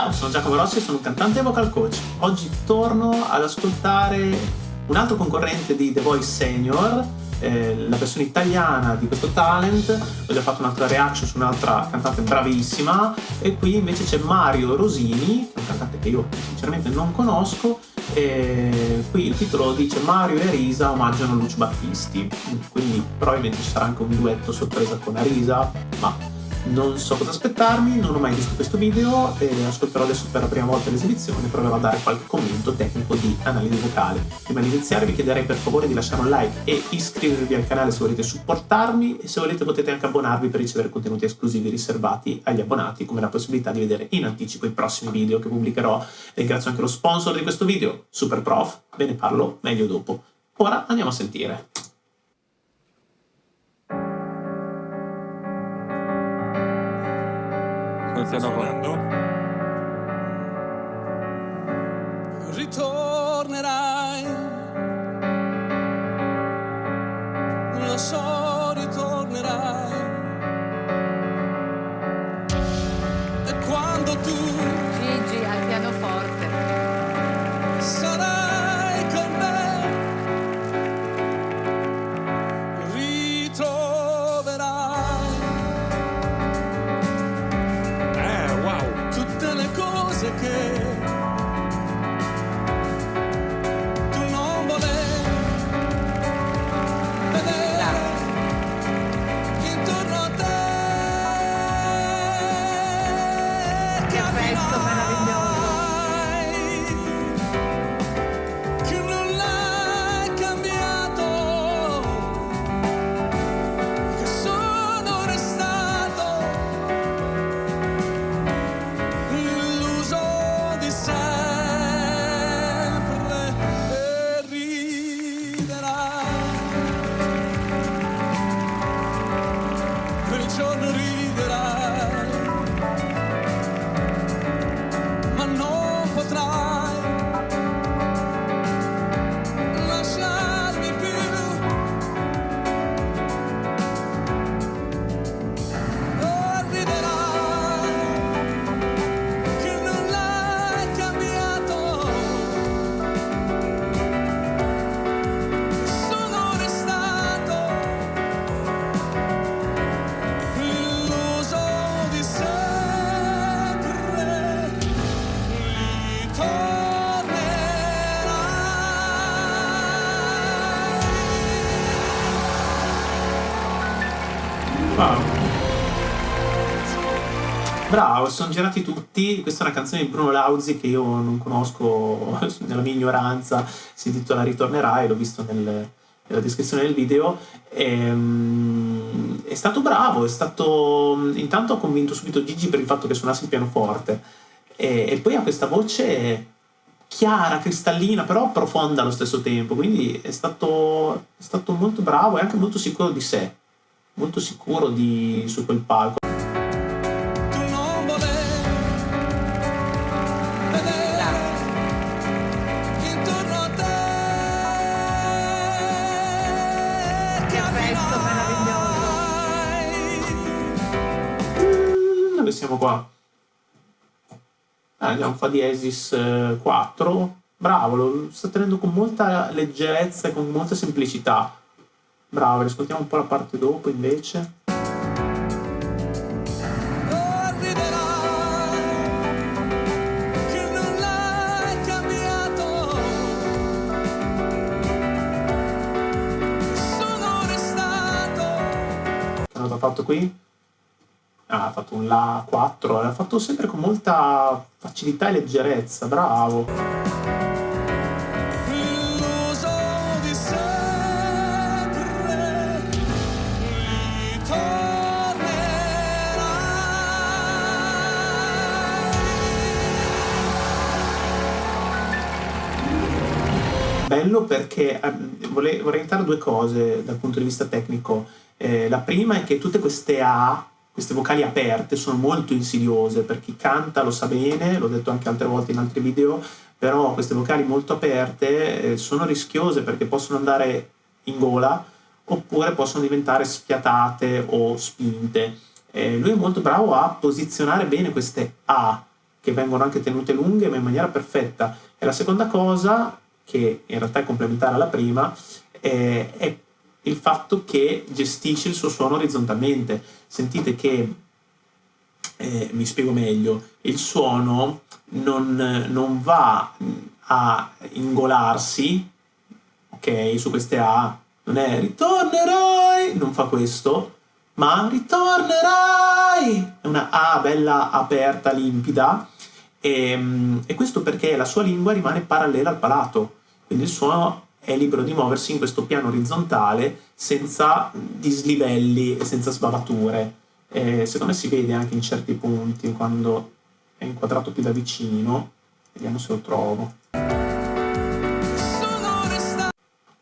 Ciao, sono Giacomo Rossi e sono un cantante e vocal coach. Oggi torno ad ascoltare un altro concorrente di The Voice Senior, la versione italiana di questo talent. Ho già fatto un'altra reaction su un'altra cantante bravissima e qui invece c'è Mario Rosini, un cantante che io sinceramente non conosco, e qui il titolo dice Mario e Arisa omaggiano Lucio Battisti, quindi probabilmente ci sarà anche un duetto sorpresa con Arisa, ma non so cosa aspettarmi, non ho mai visto questo video e ascolterò adesso per la prima volta l'esibizione e proverò a dare qualche commento tecnico di analisi vocale. Prima di iniziare vi chiederei per favore di lasciare un like e iscrivervi al canale se volete supportarmi, e se volete potete anche abbonarvi per ricevere contenuti esclusivi riservati agli abbonati, come la possibilità di vedere in anticipo i prossimi video che pubblicherò. Ringrazio anche lo sponsor di questo video, Superprof, ve ne parlo meglio dopo. Ora andiamo a sentire. Ritornerai, lo so, ritornerai. E quando tu Gigi al pianoforte sarai con me, ritroverai tutte le cose che Bravo, sono girati tutti. Questa è una canzone di Bruno Lauzi che io non conosco nella mia ignoranza, si intitola Ritornerai, l'ho visto nella descrizione del video. È stato bravo, intanto ha convinto subito Gigi per il fatto che suonassi il pianoforte e poi ha questa voce chiara, cristallina, però profonda allo stesso tempo, quindi è stato molto bravo e anche molto sicuro di sé, molto sicuro su quel palco. Dove siamo qua? Andiamo fa diesis 4. Bravo, lo sta tenendo con molta leggerezza e con molta semplicità. Bravo, riscoltiamo un po' la parte dopo invece. Che nota ha fatto qui? Ha fatto un La 4, l'ha fatto sempre con molta facilità e leggerezza, bravo. Bello perché vorrei notare due cose dal punto di vista tecnico. La prima è che tutte queste vocali aperte sono molto insidiose, per chi canta lo sa bene, l'ho detto anche altre volte in altri video, però queste vocali molto aperte sono rischiose perché possono andare in gola oppure possono diventare sfiatate o spinte. Lui è molto bravo a posizionare bene queste A che vengono anche tenute lunghe ma in maniera perfetta. E la seconda cosa, che in realtà è complementare alla prima, è il fatto che gestisce il suo suono orizzontalmente. Sentite che, mi spiego meglio, il suono non va a ingolarsi, ok, su queste A, non è ritornerai, non fa questo, ma ritornerai, è una A bella aperta, limpida, e questo perché la sua lingua rimane parallela al palato, quindi il suono è libero di muoversi in questo piano orizzontale senza dislivelli e senza sbavature. Secondo me si vede anche in certi punti quando è inquadrato più da vicino. Vediamo se lo trovo.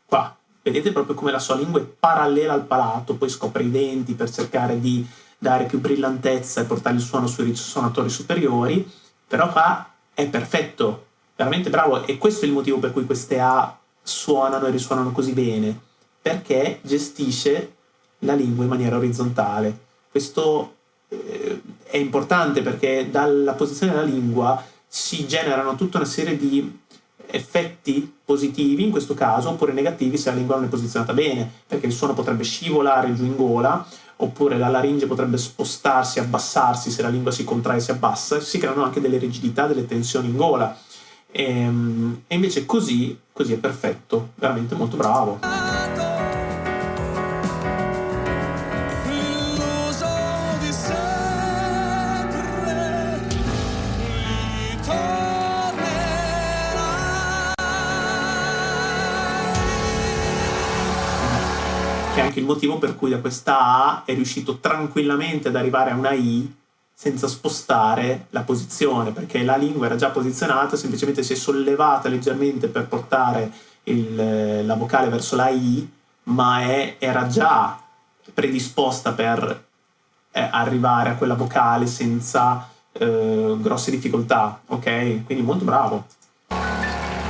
Qua, vedete proprio come la sua lingua è parallela al palato, poi scopre i denti per cercare di dare più brillantezza e portare il suono sui risuonatori superiori, però qua è perfetto, veramente bravo, e questo è il motivo per cui queste A suonano e risuonano così bene, perché gestisce la lingua in maniera orizzontale. Questo è importante perché dalla posizione della lingua si generano tutta una serie di effetti positivi in questo caso, oppure negativi se la lingua non è posizionata bene, perché il suono potrebbe scivolare giù in gola, oppure la laringe potrebbe spostarsi, abbassarsi, se la lingua si contrae e si abbassa, si creano anche delle rigidità, delle tensioni in gola. E invece così è perfetto, veramente molto bravo. Illuso di sempre, Che è anche il motivo per cui da questa A è riuscito tranquillamente ad arrivare a una I senza spostare la posizione, perché la lingua era già posizionata, semplicemente si è sollevata leggermente per portare la vocale verso la I, ma era già predisposta per arrivare a quella vocale senza grosse difficoltà, ok? Quindi molto bravo.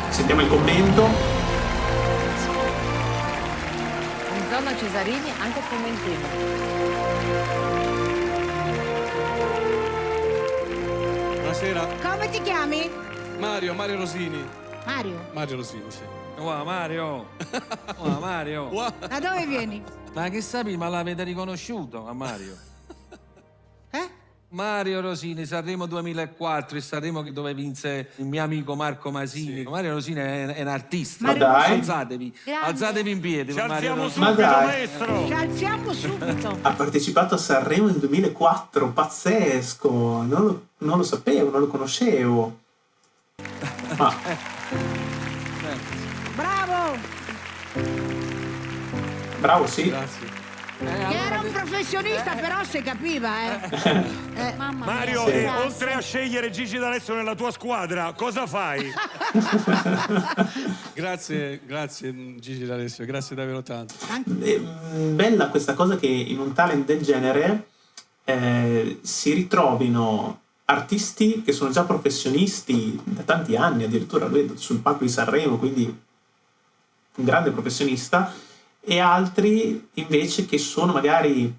Sentiamo il commento. In zona Cesarini anche Commentino. Buonasera. Come ti chiami? Mario Rosini. Mario. Rosini, sì. Wow, Mario! Wow, Mario! Wow. Da dove vieni? Ma che sappi, ma l'avete riconosciuto a Mario? Mario Rosini, Sanremo 2004, il Sanremo dove vinse il mio amico Marco Masini. Sì. Mario Rosini è un artista. Ma dai. Alzatevi, Grande. alzatevi in piedi. Ci per Mario alziamo Rosini. subito, Ma dai. maestro! Ci alziamo subito. Ha partecipato a Sanremo nel 2004, pazzesco, non lo sapevo, non lo conoscevo. Ma Bravo. bravo, sì. Grazie. Che era un professionista, però si capiva, Mamma Mario, mia, e grazie. oltre a scegliere Gigi D'Alessio nella tua squadra, cosa fai? Grazie Gigi D'Alessio, grazie davvero tanto. Bella questa cosa che in un talent del genere si ritrovino artisti che sono già professionisti da tanti anni, addirittura lui è sul palco di Sanremo, quindi un grande professionista, e altri invece che sono magari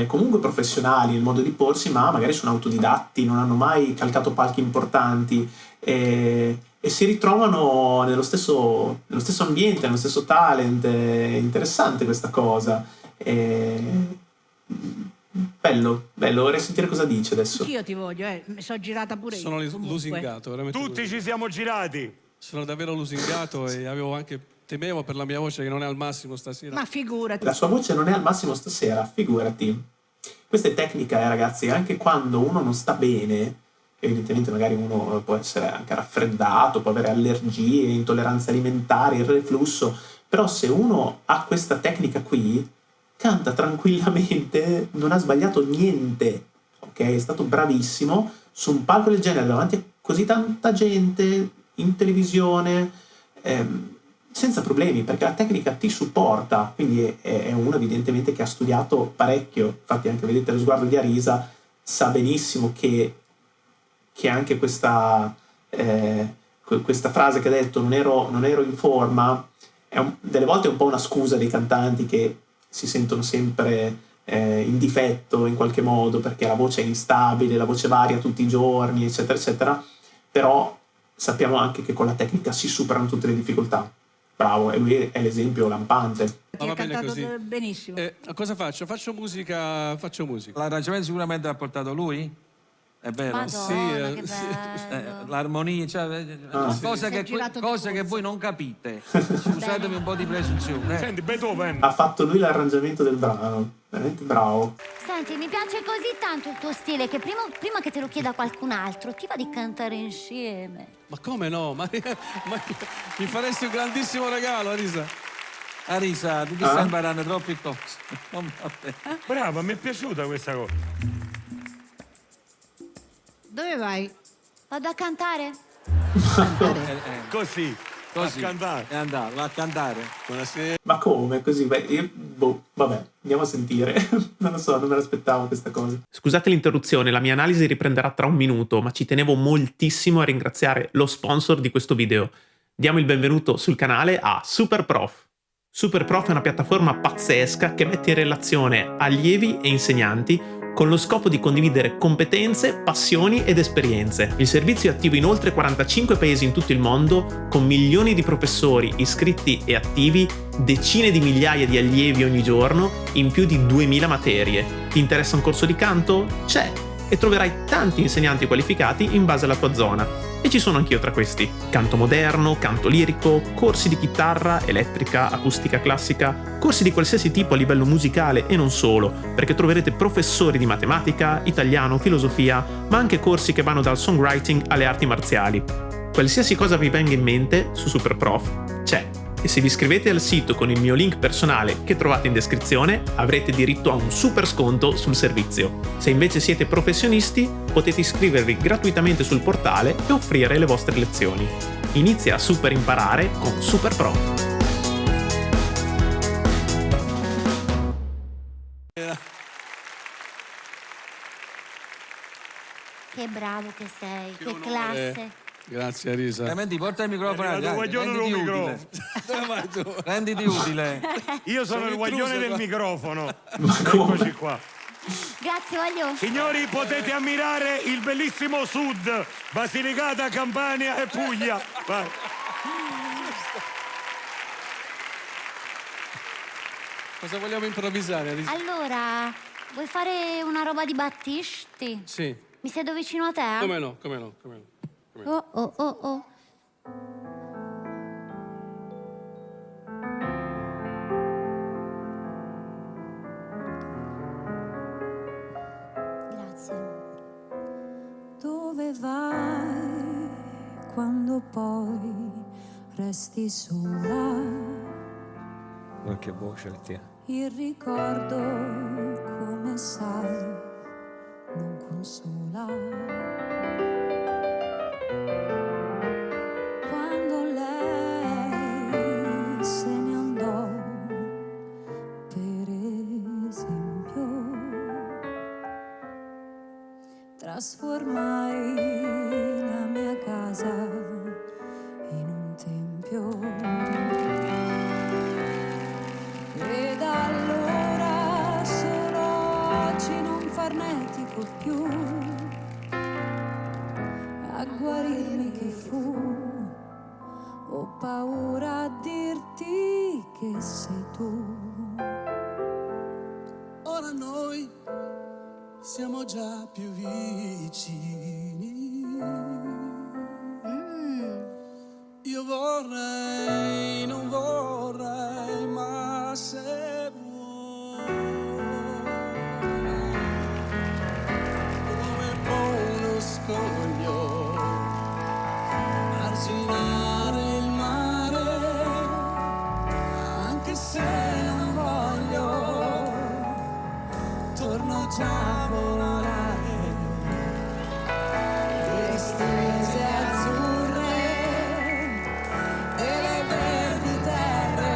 comunque professionali nel modo di porsi, ma magari sono autodidatti, non hanno mai calcato palchi importanti, e si ritrovano nello stesso ambiente, nello stesso talent. È interessante questa cosa. Bello, vorrei sentire cosa dice adesso. Io ti voglio, mi sono girata pure io. Sono comunque. lusingato, veramente. Tutti ci lusingato. siamo girati. Sono davvero lusingato e temevo per la mia voce che non è al massimo stasera. Ma figurati. La sua voce non è al massimo stasera, figurati. Questa è tecnica, ragazzi, anche quando uno non sta bene, evidentemente magari uno può essere anche raffreddato, può avere allergie, intolleranze alimentari, il reflusso, però se uno ha questa tecnica qui, canta tranquillamente, non ha sbagliato niente, ok? È stato bravissimo su un palco del genere, davanti a così tanta gente, in televisione, senza problemi, perché la tecnica ti supporta, quindi è uno evidentemente che ha studiato parecchio. Infatti anche vedete lo sguardo di Arisa, sa benissimo che anche questa frase che ha detto non ero in forma, delle volte è un po' una scusa dei cantanti che si sentono sempre in difetto in qualche modo, perché la voce è instabile, la voce varia tutti i giorni, eccetera, eccetera, però sappiamo anche che con la tecnica si superano tutte le difficoltà. Bravo, e lui è l'esempio lampante. Ti Va ha bene cantato così. benissimo. Cosa faccio? Faccio musica. L'arrangiamento sicuramente l'ha portato lui? È vero? Madonna, Sì, che sì. bello. L'armonia, cioè, cose, Si è girato di cose che corsa. voi non capite. Scusatemi un po' di presunzione. Senti, Beethoven. Ha fatto lui l'arrangiamento del brano, veramente bravo. Senti, mi piace così tanto il tuo stile che prima che te lo chieda qualcun altro, ti va di cantare insieme? Ma come no? Ma mi faresti un grandissimo regalo, Arisa. Arisa, tu ti stai imparando troppe cose. Non va bene. Brava, mi è piaciuta questa cosa. Dove vai? Vado a cantare? Così. Così. A cantare. È andato, va a cantare. Buonasera. Ma come? Così? Beh, vabbè, andiamo a sentire. Non lo so, non me l'aspettavo questa cosa. Scusate l'interruzione, la mia analisi riprenderà tra un minuto, ma ci tenevo moltissimo a ringraziare lo sponsor di questo video. Diamo il benvenuto sul canale a SuperProf. SuperProf è una piattaforma pazzesca che mette in relazione allievi e insegnanti con lo scopo di condividere competenze, passioni ed esperienze. Il servizio è attivo in oltre 45 paesi in tutto il mondo, con milioni di professori iscritti e attivi, decine di migliaia di allievi ogni giorno, in più di 2000 materie. Ti interessa un corso di canto? C'è! E troverai tanti insegnanti qualificati in base alla tua zona. E ci sono anch'io tra questi. Canto moderno, canto lirico, corsi di chitarra, elettrica, acustica classica, corsi di qualsiasi tipo a livello musicale e non solo, perché troverete professori di matematica, italiano, filosofia, ma anche corsi che vanno dal songwriting alle arti marziali. Qualsiasi cosa vi venga in mente su SuperProf c'è. E se vi iscrivete al sito con il mio link personale che trovate in descrizione, avrete diritto a un super sconto sul servizio. Se invece siete professionisti, potete iscrivervi gratuitamente sul portale e offrire le vostre lezioni. Inizia a super imparare con SuperProf. Che bravo che sei, che onore. classe. Grazie, Arisa. Veramente, porta il microfono. È arrivato dai, Guaglione renditi con il utile. Dove vai tu? Renditi utile. Io sono il guaglione intruso del qua. microfono. Ma come? Eccoci qua. Grazie, voglio. Signori, potete ammirare il bellissimo sud, Basilicata, Campania e Puglia. Vai. Cosa vogliamo improvvisare, Arisa? Allora, vuoi fare una roba di Battisti? Sì. Mi siedo vicino a te? Come no, come no, come no. Oh, oh, oh, oh. Grazie. Dove vai quando poi resti sola? Qualche voce ti ha. Il ricordo, come sai, non consola. Quando lei se ne andò, per esempio, trasformai la mia casa in un tempio. Ed allora solo oggi non farnetico più a guarirmi che fu. Ho paura a dirti che sei tu. Ora noi siamo già più vicini. Io vorrei, non vorrei, ma se vuoi, come uno scoglio, arginare il mare, anche se non voglio, torno già a volare. Le stelle azzurre e le verdi terre,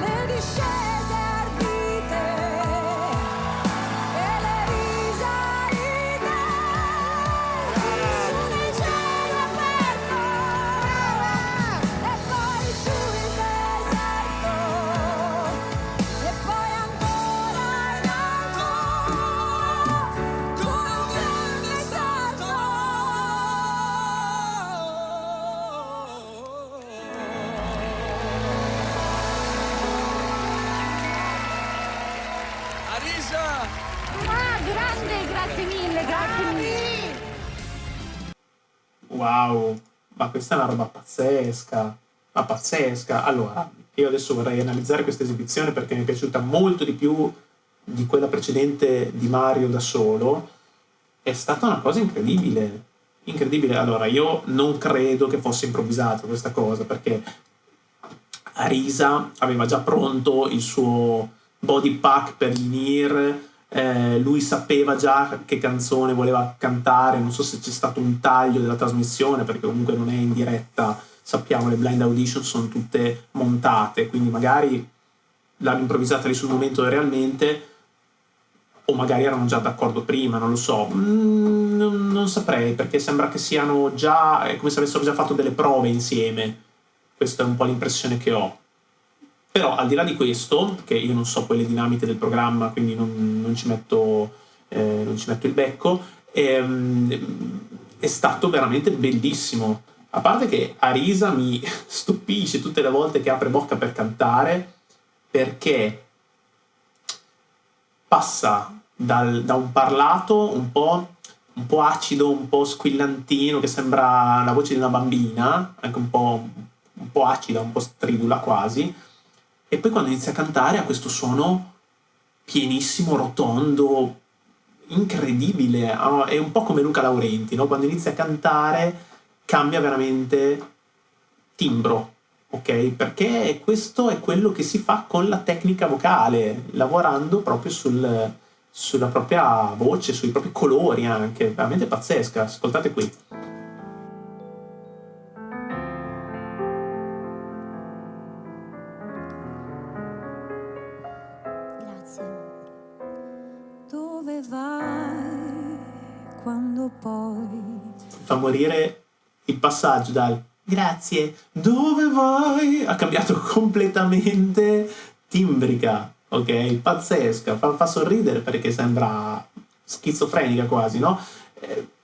Le discese ardite e le risalite su nel cielo aperto e poi su il deserto e poi ancora grande, grazie mille, grazie mille. Wow, ma questa è una roba pazzesca, ma pazzesca. Allora, io adesso vorrei analizzare questa esibizione perché mi è piaciuta molto di più di quella precedente di Mario da solo. È stata una cosa incredibile, incredibile. Allora, io non credo che fosse improvvisata questa cosa, perché Arisa aveva già pronto il suo body pack per gli Nier, lui sapeva già che canzone voleva cantare, non so se c'è stato un taglio della trasmissione, perché comunque non è in diretta, sappiamo, le blind audition sono tutte montate, quindi magari l'hanno improvvisata lì sul momento realmente, o magari erano già d'accordo prima, non lo so. Non saprei, perché sembra che siano già, è come se avessero già fatto delle prove insieme. Questa è un po' l'impressione che ho. Però al di là di questo, che io non so poi le dinamiche del programma, quindi non ci metto il becco, è stato veramente bellissimo. A parte che Arisa mi stupisce tutte le volte che apre bocca per cantare, perché passa da un parlato un po' acido, un po' squillantino, che sembra la voce di una bambina, anche un po' acida, un po' stridula quasi, e poi quando inizia a cantare ha questo suono pienissimo, rotondo, incredibile. È un po' come Luca Laurenti, no? Quando inizia a cantare cambia veramente timbro, ok? Perché questo è quello che si fa con la tecnica vocale, lavorando proprio sulla propria voce, sui propri colori anche, veramente pazzesca. Ascoltate qui. Grazie. Dove vai quando poi Fa morire il passaggio dal grazie, dove vai? Ha cambiato completamente timbrica, ok? Pazzesca, fa sorridere perché sembra schizofrenica quasi, no?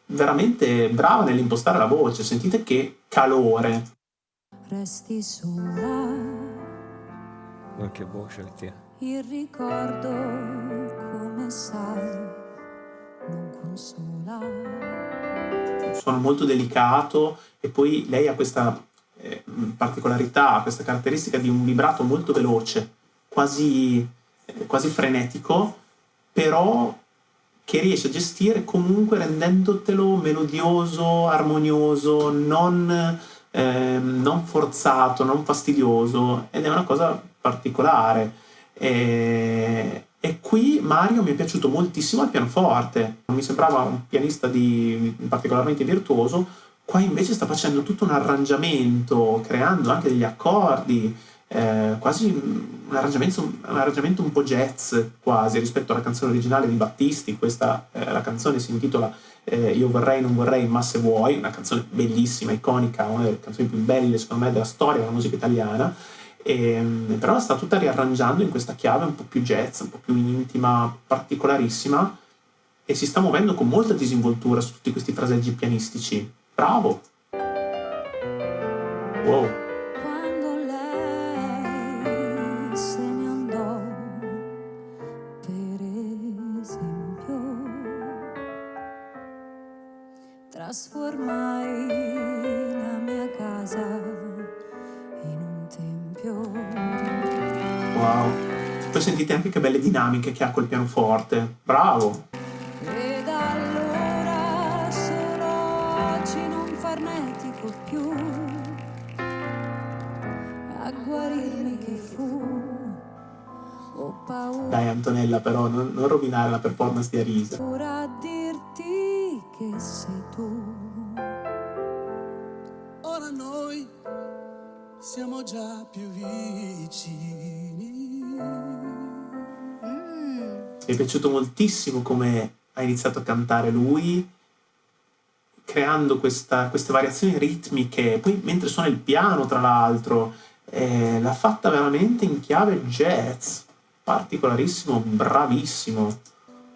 Veramente brava nell'impostare la voce, sentite che calore. resti sola, Che voce che ti ha. il ricordo, come sai, non consola. Un suono molto delicato, e poi lei ha questa particolarità, questa caratteristica di un vibrato molto veloce, quasi frenetico, però che riesce a gestire comunque rendendotelo melodioso, armonioso, non forzato, non fastidioso, ed è una cosa particolare. E qui Mario mi è piaciuto moltissimo al pianoforte, non mi sembrava un pianista particolarmente virtuoso. Qua invece sta facendo tutto un arrangiamento, creando anche degli accordi, quasi un arrangiamento un po' jazz quasi rispetto alla canzone originale di Battisti. Questa la canzone si intitola Io vorrei, non vorrei, ma se vuoi, una canzone bellissima, iconica, una delle canzoni più belle secondo me della storia della musica italiana. Però la sta tutta riarrangiando in questa chiave un po' più jazz, un po' più intima, particolarissima, e si sta muovendo con molta disinvoltura su tutti questi fraseggi pianistici. Bravo! Wow! Quando lei se ne andò, per esempio, trasformai la mia casa in un tempio. Wow! Poi sentite anche che belle dinamiche che ha col pianoforte. Bravo! Ed allora solo oggi non farnetico più a guarirmi che fu. Ho paura Dai Antonella, però non rovinare la performance di Arisa. a dirti che sei tu. Ora noi siamo già più vicini. Mi è piaciuto moltissimo come ha iniziato a cantare lui, creando queste variazioni ritmiche, poi mentre suona il piano tra l'altro, l'ha fatta veramente in chiave jazz, particolarissimo, bravissimo.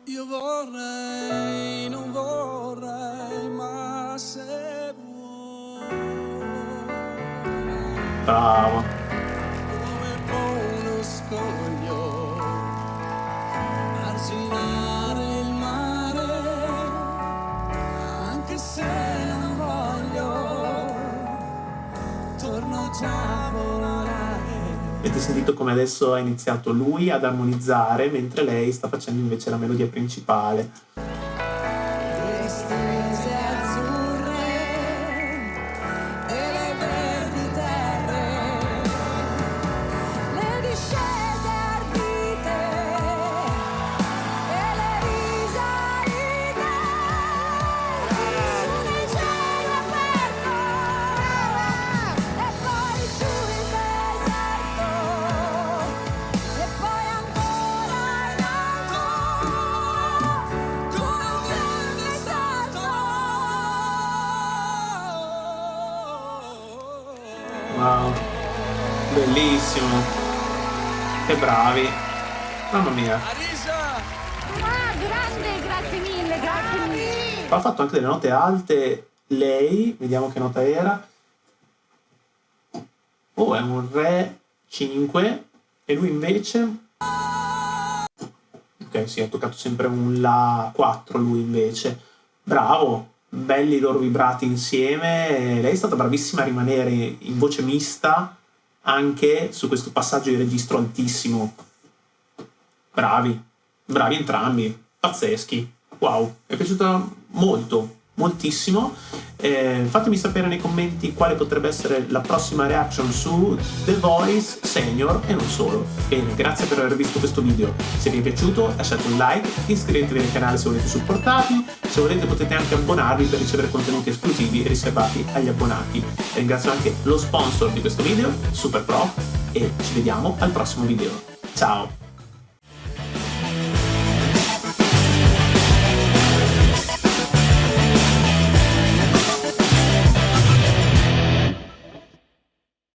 Io vorrei, non vorrei, ma se vuoi. Bravo. Come uno scoglio, arginare il mare. anche se non voglio, torno già a volare. Avete sentito come adesso ha iniziato lui ad armonizzare mentre lei sta facendo invece la melodia principale. Le stelle azzurre e le verdi terre, le discese ardite e le risalite su nel cielo aperto e poi giù in deserto e poi ancora in alto come un grande salto. Wow, bellissimo. Che bravi. Mamma mia. Arisa! Ah, grande, grazie mille, grazie mille. Ha fatto anche delle note alte lei, vediamo che nota era. Oh, è un Re 5 e lui invece... Ok, sì, ha toccato sempre un La 4 lui invece. Bravo, belli i loro vibrati insieme. Lei è stata bravissima a rimanere in voce mista anche su questo passaggio di registro altissimo. Bravi, bravi entrambi, pazzeschi. Wow, mi è piaciuta molto, moltissimo. Fatemi sapere nei commenti quale potrebbe essere la prossima reaction su The Voice Senior e non solo. Bene, grazie per aver visto questo video. Se vi è piaciuto lasciate un like, iscrivetevi al canale se volete supportarmi, se volete potete anche abbonarvi per ricevere contenuti esclusivi riservati agli abbonati. Ringrazio anche lo sponsor di questo video, Super Pro, e ci vediamo al prossimo video. Ciao!